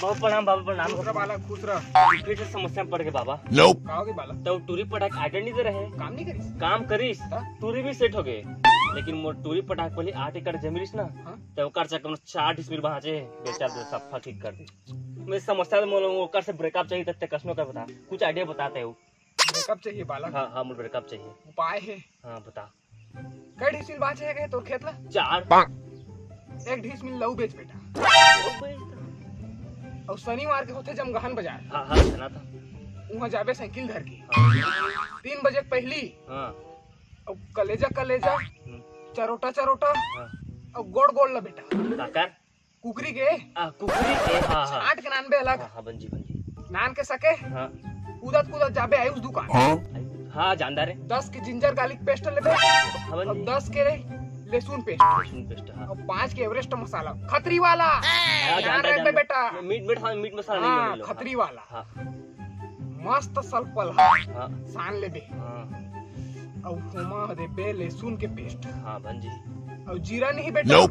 बाबा प्रणाम, बाबा प्रणाम। खुश रह बालक, खुश रह। फिर से समस्या में पड़ गए बाबा। कहोगे बालक? तो टूरी पटाख आइडर नहीं दे रहे, काम नहीं करीस? काम करीस ता? टूरी भी सेट हो गए, लेकिन मोर टूरी पटाख पहले 8 एकड़ जमीन ना, हाँ? तो ओकर से कम 4 डिसमिल बहाचे बेचार दे सफा ठीक कर दे। मैं समस्या मोल ओकर से ब्रेकअप चाहिए, तत्ते कसनो का बता, कुछ आइडिया बताते हो। ब्रेकअप चाहिए बालक? हाँ हाँ, मुझे ब्रेकअप चाहिए। उपाय है? हाँ बता। कई ढीस मिल बाचे है तोर खेत ला? 4। एक ढीस मिल लऊ बेच बेटा। और शनिवार के होते जमगहन बाजार। हाँ हाँ सुना था। वहाँ जाबे साइकिल धर के हाँ 3 बजे पहली। हाँ और कलेजा कलेजा, चरोटा चरोटा, हाँ। और गोड़ गोड़ ला बेटा। काकर कुकरी के कुकरी के। हाँ हाँ छाट के नान बे अलग। हाँ बंजी बंजी। नान के सके हाँ कूदत कूदत जाबे आयुष दुकान। हाँ जानदार है। 10 के जिंजर गार्लिक पेस्ट लेबे, हाँ और बंजी। 10 के लहसुन पेस्ट, लहसुन पेस्ट। हाँ और 5 के एवरेस्ट मसाला खतरी वाला। हाँ, ध्यान रखबे बेटा। मीट मसाला नहीं हाँ होने लो। खतरी वाला। हाँ मस्त सल्पल हाँ सान लेबे। हाँ और हुमा देबे लहसुन के पेस्ट, हाँ बंजी। और जीरा नहीं बेटा,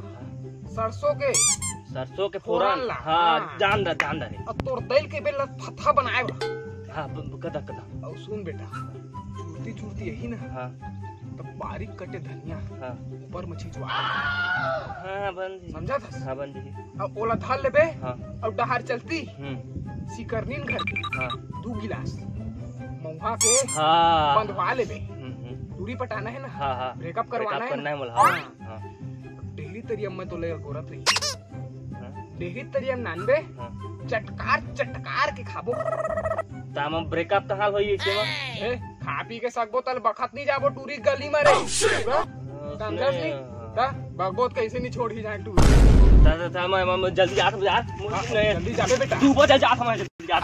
सरसों के, सरसों के फोरन फोरन। ला। हाँ हाँ। जानदार है। और तोर दाल के बेल फथा बनाए बा। हाँ कदा कदा। और सुन बेटा, चूरती चूरती यही ना, हाँ तो बारीक कटे धनिया हाँ ऊपर में छिचवा, हाँ बंजी। समझा था? हाँ बंजी। और ओला धाल लेबे, हाँ और डहार चलती सिकरनीन घर के हाँ 2 गिलास महुआ के हाँ बंधवा लेबे। दूरी पटाना है ना, हाँ हाँ ब्रेकअप करवाना है करना ना। है मोला। हाँ हाँ। हाँ डेहरी तरियम में तो ले गोरत रही। हाँ, डेहरी तरियम नानबे, हाँ। चटकार चटकार के खाबो। ताम ब्रेकअप तो हाल होई के ए, खा पी के सकबो तल बखत नहीं जाबो टूरी गली में रे। समझस नहीं? ता बगबोत कैसे नहीं छोड़ ही जाए टूरी। मैं जल्दी आ जल्दी जाबे बेटा। तू बहुत जल्दी आ, मैं जल्दी आ।